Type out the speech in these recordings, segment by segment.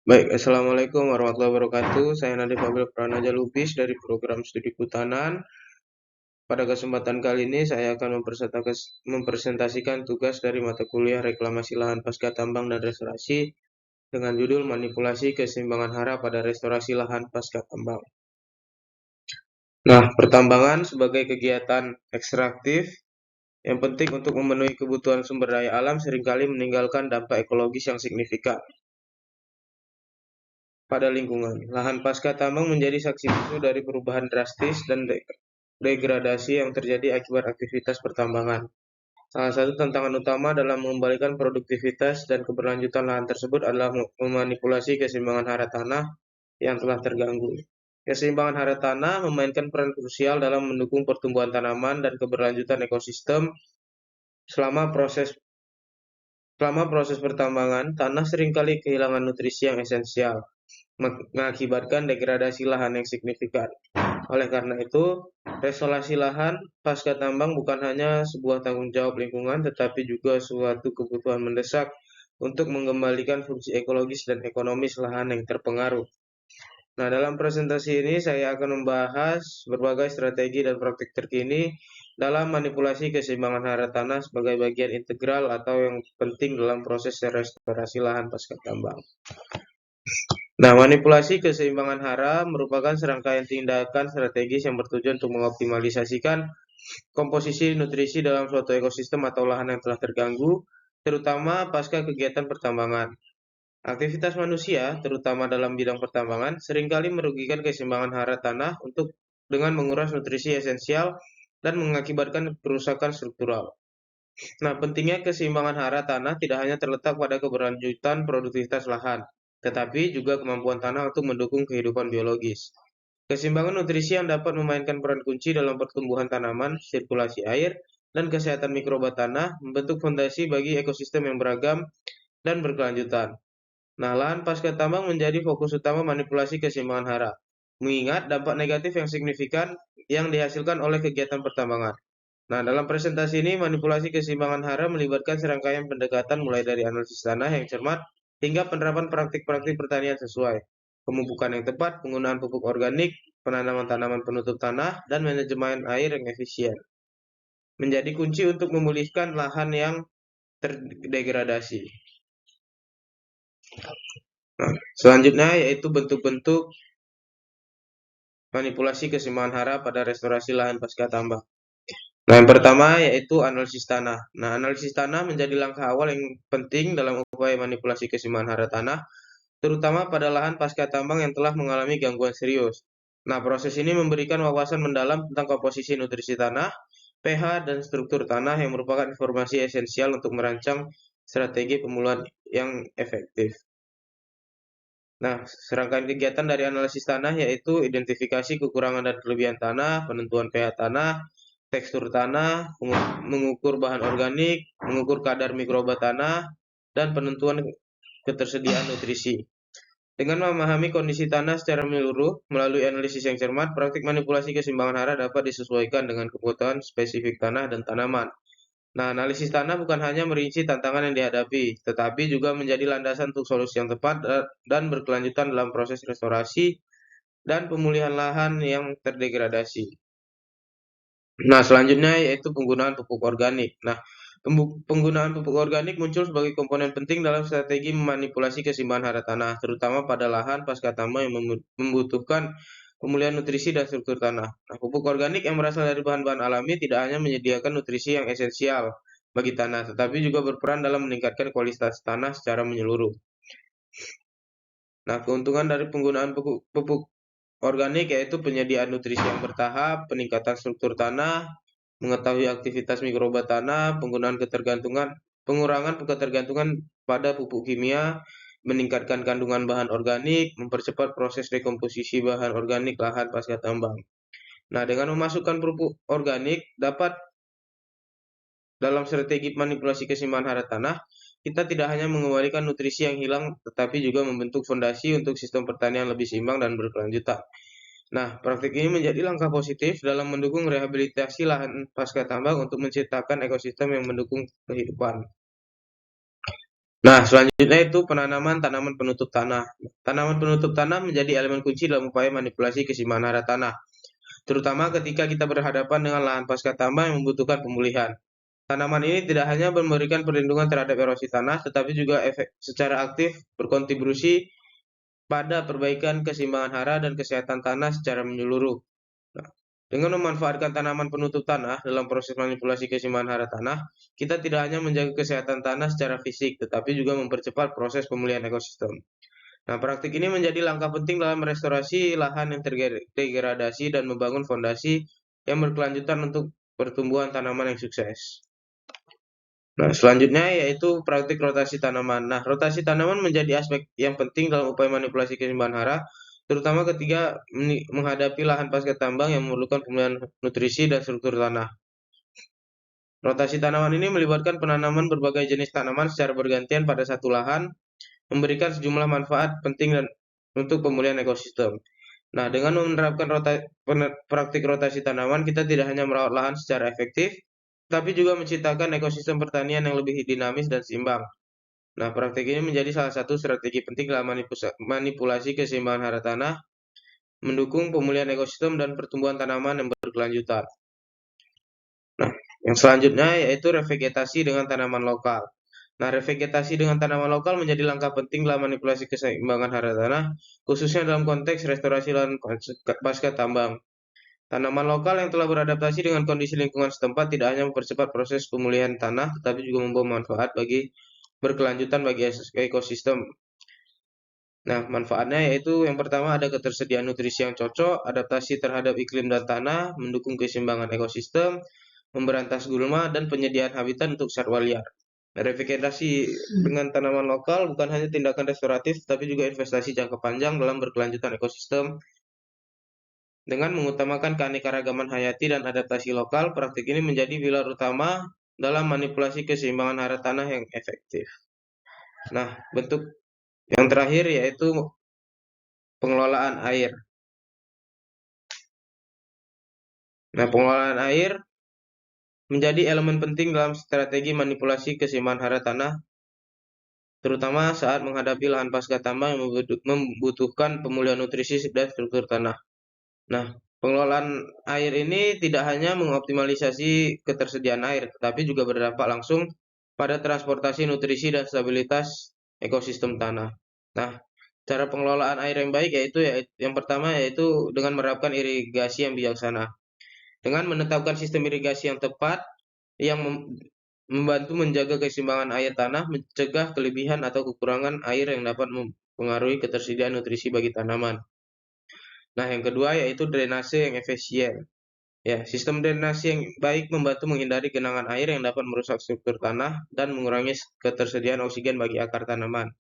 Baik, Assalamualaikum warahmatullahi wabarakatuh. Saya Nadif Abil Pranaja Lubis dari program studi Kehutanan. Pada kesempatan kali ini saya akan mempresentasikan tugas dari mata kuliah Reklamasi Lahan Pasca Tambang dan Restorasi dengan judul Manipulasi Keseimbangan Hara pada Restorasi Lahan Pasca Tambang. Nah, pertambangan sebagai kegiatan ekstraktif yang penting untuk memenuhi kebutuhan sumber daya alam seringkali meninggalkan dampak ekologis yang signifikan pada lingkungan. Lahan pasca tambang menjadi saksi bisu dari perubahan drastis dan degradasi yang terjadi akibat aktivitas pertambangan. Salah satu tantangan utama dalam mengembalikan produktivitas dan keberlanjutan lahan tersebut adalah memanipulasi keseimbangan hara tanah yang telah terganggu. Keseimbangan hara tanah memainkan peran krusial dalam mendukung pertumbuhan tanaman dan keberlanjutan ekosistem selama proses pertambangan. Tanah seringkali kehilangan nutrisi yang esensial, mengakibatkan degradasi lahan yang signifikan. Oleh karena itu, restorasi lahan pasca tambang bukan hanya sebuah tanggung jawab lingkungan, tetapi juga suatu kebutuhan mendesak untuk mengembalikan fungsi ekologis dan ekonomis lahan yang terpengaruh. Nah, dalam presentasi ini saya akan membahas berbagai strategi dan praktik terkini dalam manipulasi keseimbangan hara tanah sebagai bagian integral atau yang penting dalam proses restorasi lahan pasca tambang. Nah, manipulasi keseimbangan hara merupakan serangkaian tindakan strategis yang bertujuan untuk mengoptimalisasikan komposisi nutrisi dalam suatu ekosistem atau lahan yang telah terganggu, terutama pasca kegiatan pertambangan. Aktivitas manusia, terutama dalam bidang pertambangan, seringkali merugikan keseimbangan hara tanah dengan menguras nutrisi esensial dan mengakibatkan kerusakan struktural. Nah, pentingnya keseimbangan hara tanah tidak hanya terletak pada keberlanjutan produktivitas lahan, tetapi juga kemampuan tanah untuk mendukung kehidupan biologis. Keseimbangan nutrisi yang dapat memainkan peran kunci dalam pertumbuhan tanaman, sirkulasi air, dan kesehatan mikroba tanah membentuk fondasi bagi ekosistem yang beragam dan berkelanjutan. Nah, lahan pasca tambang menjadi fokus utama manipulasi keseimbangan hara, mengingat dampak negatif yang signifikan yang dihasilkan oleh kegiatan pertambangan. Nah, dalam presentasi ini, manipulasi keseimbangan hara melibatkan serangkaian pendekatan mulai dari analisis tanah yang cermat hingga penerapan praktik-praktik pertanian sesuai, pemupukan yang tepat, penggunaan pupuk organik, penanaman tanaman penutup tanah, dan manajemen air yang efisien. Menjadi kunci untuk memulihkan lahan yang terdegradasi. Nah, selanjutnya yaitu bentuk-bentuk manipulasi keseimbangan hara pada restorasi lahan pasca tambang. Nah, yang pertama yaitu analisis tanah. Nah, analisis tanah menjadi langkah awal yang penting dalam upaya manipulasi keseimbangan hara tanah, terutama pada lahan pasca tambang yang telah mengalami gangguan serius. Nah, proses ini memberikan wawasan mendalam tentang komposisi nutrisi tanah, pH, dan struktur tanah yang merupakan informasi esensial untuk merancang strategi pemulihan yang efektif. Nah, serangkaian kegiatan dari analisis tanah yaitu identifikasi kekurangan dan kelebihan tanah, penentuan pH tanah, tekstur tanah, mengukur bahan organik, mengukur kadar mikroba tanah, dan penentuan ketersediaan nutrisi. Dengan memahami kondisi tanah secara menyeluruh melalui analisis yang cermat, praktik manipulasi keseimbangan hara dapat disesuaikan dengan kebutuhan spesifik tanah dan tanaman. Nah, analisis tanah bukan hanya merinci tantangan yang dihadapi, tetapi juga menjadi landasan untuk solusi yang tepat dan berkelanjutan dalam proses restorasi dan pemulihan lahan yang terdegradasi. Nah, selanjutnya yaitu penggunaan pupuk organik. Nah, penggunaan pupuk organik muncul sebagai komponen penting dalam strategi memanipulasi keseimbangan hara tanah, terutama pada lahan pasca tambang yang membutuhkan pemulihan nutrisi dan struktur tanah. Nah, pupuk organik yang berasal dari bahan-bahan alami tidak hanya menyediakan nutrisi yang esensial bagi tanah, tetapi juga berperan dalam meningkatkan kualitas tanah secara menyeluruh. Nah, keuntungan dari penggunaan pupuk organik yaitu penyediaan nutrisi yang bertahap, peningkatan struktur tanah, mengetahui aktivitas mikroba tanah, pengurangan ketergantungan pada pupuk kimia, meningkatkan kandungan bahan organik, mempercepat proses dekomposisi bahan organik lahan pasca tambang. Nah, dengan memasukkan pupuk organik dapat dalam strategi manipulasi keseimbangan hara tanah, kita tidak hanya mengembalikan nutrisi yang hilang, tetapi juga membentuk fondasi untuk sistem pertanian lebih seimbang dan berkelanjutan. Nah, praktik ini menjadi langkah positif dalam mendukung rehabilitasi lahan pasca tambang untuk menciptakan ekosistem yang mendukung kehidupan. Nah, selanjutnya itu penanaman tanaman penutup tanah. Tanaman penutup tanah menjadi elemen kunci dalam upaya manipulasi keseimbangan hara tanah, terutama ketika kita berhadapan dengan lahan pasca tambang yang membutuhkan pemulihan. Tanaman ini tidak hanya memberikan perlindungan terhadap erosi tanah, tetapi juga efek secara aktif berkontribusi pada perbaikan keseimbangan hara dan kesehatan tanah secara menyeluruh. Nah, dengan memanfaatkan tanaman penutup tanah dalam proses manipulasi keseimbangan hara tanah, kita tidak hanya menjaga kesehatan tanah secara fisik, tetapi juga mempercepat proses pemulihan ekosistem. Nah, praktik ini menjadi langkah penting dalam restorasi lahan yang terdegradasi dan membangun fondasi yang berkelanjutan untuk pertumbuhan tanaman yang sukses. Nah, selanjutnya yaitu praktik rotasi tanaman. Nah, rotasi tanaman menjadi aspek yang penting dalam upaya manipulasi keseimbangan hara, terutama ketika menghadapi lahan pasca tambang yang memerlukan pemulihan nutrisi dan struktur tanah. Rotasi tanaman ini melibatkan penanaman berbagai jenis tanaman secara bergantian pada satu lahan, memberikan sejumlah manfaat penting dan untuk pemulihan ekosistem. Nah, dengan menerapkan praktik rotasi tanaman, kita tidak hanya merawat lahan secara efektif, tapi juga menciptakan ekosistem pertanian yang lebih dinamis dan seimbang. Nah, praktik ini menjadi salah satu strategi penting dalam manipulasi keseimbangan hara tanah, mendukung pemulihan ekosistem dan pertumbuhan tanaman yang berkelanjutan. Nah, yang selanjutnya yaitu revegetasi dengan tanaman lokal. Nah, revegetasi dengan tanaman lokal menjadi langkah penting dalam manipulasi keseimbangan hara tanah, khususnya dalam konteks restorasi lahan pasca tambang. Tanaman lokal yang telah beradaptasi dengan kondisi lingkungan setempat tidak hanya mempercepat proses pemulihan tanah, tetapi juga membawa manfaat berkelanjutan bagi ekosistem. Nah, manfaatnya yaitu yang pertama ada ketersediaan nutrisi yang cocok, adaptasi terhadap iklim dan tanah, mendukung keseimbangan ekosistem, memberantas gulma, dan penyediaan habitat untuk satwa liar. Revegetasi dengan tanaman lokal bukan hanya tindakan restoratif, tapi juga investasi jangka panjang dalam berkelanjutan ekosistem. Dengan mengutamakan keanekaragaman hayati dan adaptasi lokal, praktik ini menjadi pilar utama dalam manipulasi keseimbangan hara tanah yang efektif. Nah, bentuk yang terakhir yaitu pengelolaan air. Nah, pengelolaan air menjadi elemen penting dalam strategi manipulasi keseimbangan hara tanah, terutama saat menghadapi lahan pasca tambang yang membutuhkan pemulihan nutrisi dan struktur tanah. Nah, pengelolaan air ini tidak hanya mengoptimalisasi ketersediaan air, tetapi juga berdampak langsung pada transportasi nutrisi dan stabilitas ekosistem tanah. Nah, cara pengelolaan air yang baik yaitu yang pertama yaitu dengan menerapkan irigasi yang bijaksana. Dengan menetapkan sistem irigasi yang tepat yang membantu menjaga keseimbangan air tanah, mencegah kelebihan atau kekurangan air yang dapat mempengaruhi ketersediaan nutrisi bagi tanaman. Nah, yang kedua yaitu drainase yang efisien. Ya, sistem drainase yang baik membantu menghindari genangan air yang dapat merusak struktur tanah dan mengurangi ketersediaan oksigen bagi akar tanaman.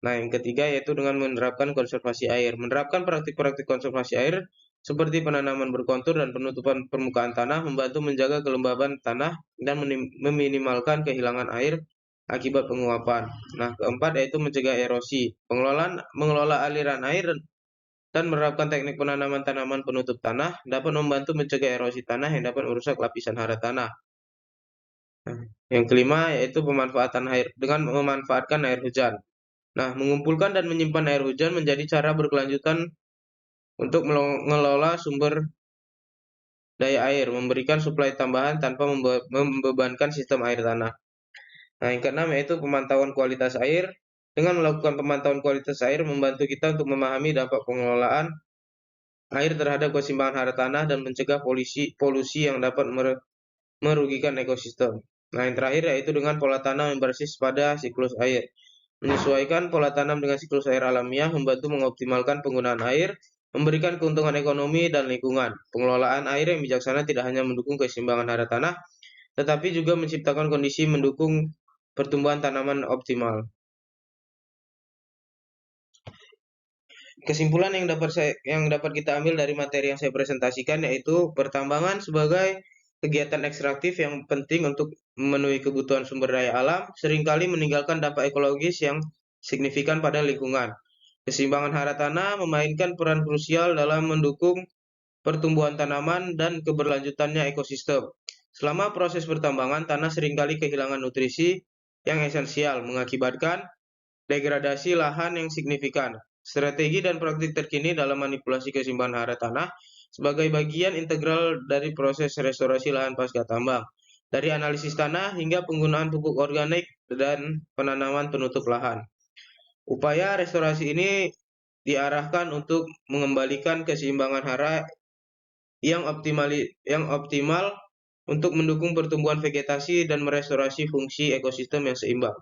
Nah, yang ketiga yaitu dengan menerapkan konservasi air. Menerapkan praktik-praktik konservasi air seperti penanaman berkontur dan penutupan permukaan tanah membantu menjaga kelembaban tanah dan meminimalkan kehilangan air akibat penguapan. Nah, keempat yaitu mencegah erosi. Mengelola aliran air dan menerapkan teknik penanaman tanaman penutup tanah dapat membantu mencegah erosi tanah yang dapat merusak lapisan hara tanah. Nah, yang kelima yaitu pemanfaatan air dengan memanfaatkan air hujan. Nah, mengumpulkan dan menyimpan air hujan menjadi cara berkelanjutan untuk mengelola sumber daya air, memberikan suplai tambahan tanpa membebankan sistem air tanah. Nah, yang keenam yaitu pemantauan kualitas air. Dengan melakukan pemantauan kualitas air membantu kita untuk memahami dampak pengelolaan air terhadap keseimbangan hara tanah dan mencegah polusi yang dapat merugikan ekosistem. Nah, yang terakhir yaitu dengan pola tanam yang berbasis pada siklus air. Menyesuaikan pola tanam dengan siklus air alamiah membantu mengoptimalkan penggunaan air, memberikan keuntungan ekonomi dan lingkungan. Pengelolaan air yang bijaksana tidak hanya mendukung keseimbangan hara tanah, tetapi juga menciptakan kondisi mendukung pertumbuhan tanaman optimal. Kesimpulan yang dapat kita ambil dari materi yang saya presentasikan yaitu pertambangan sebagai kegiatan ekstraktif yang penting untuk memenuhi kebutuhan sumber daya alam seringkali meninggalkan dampak ekologis yang signifikan pada lingkungan. Keseimbangan hara tanah memainkan peran krusial dalam mendukung pertumbuhan tanaman dan keberlanjutannya ekosistem. Selama proses pertambangan, tanah seringkali kehilangan nutrisi yang esensial, mengakibatkan degradasi lahan yang signifikan. Strategi dan praktik terkini dalam manipulasi keseimbangan hara tanah sebagai bagian integral dari proses restorasi lahan pasca tambang, dari analisis tanah hingga penggunaan pupuk organik dan penanaman penutup lahan. Upaya restorasi ini diarahkan untuk mengembalikan keseimbangan hara yang optimal untuk mendukung pertumbuhan vegetasi dan merestorasi fungsi ekosistem yang seimbang.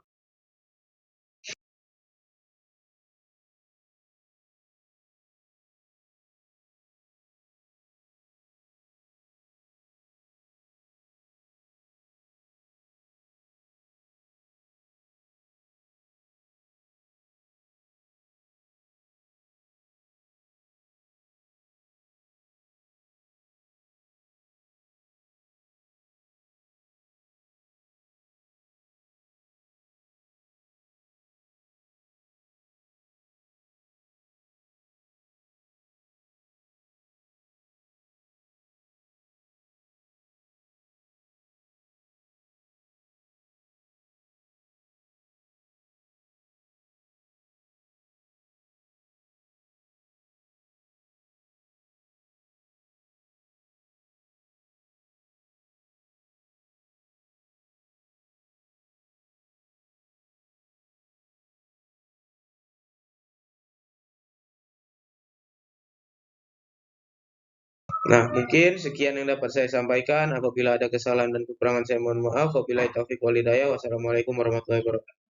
Nah, mungkin sekian yang dapat saya sampaikan. Apabila ada kesalahan dan kekurangan, saya mohon maaf. Wabillahi taufiq walhidayah. Wassalamualaikum warahmatullahi wabarakatuh.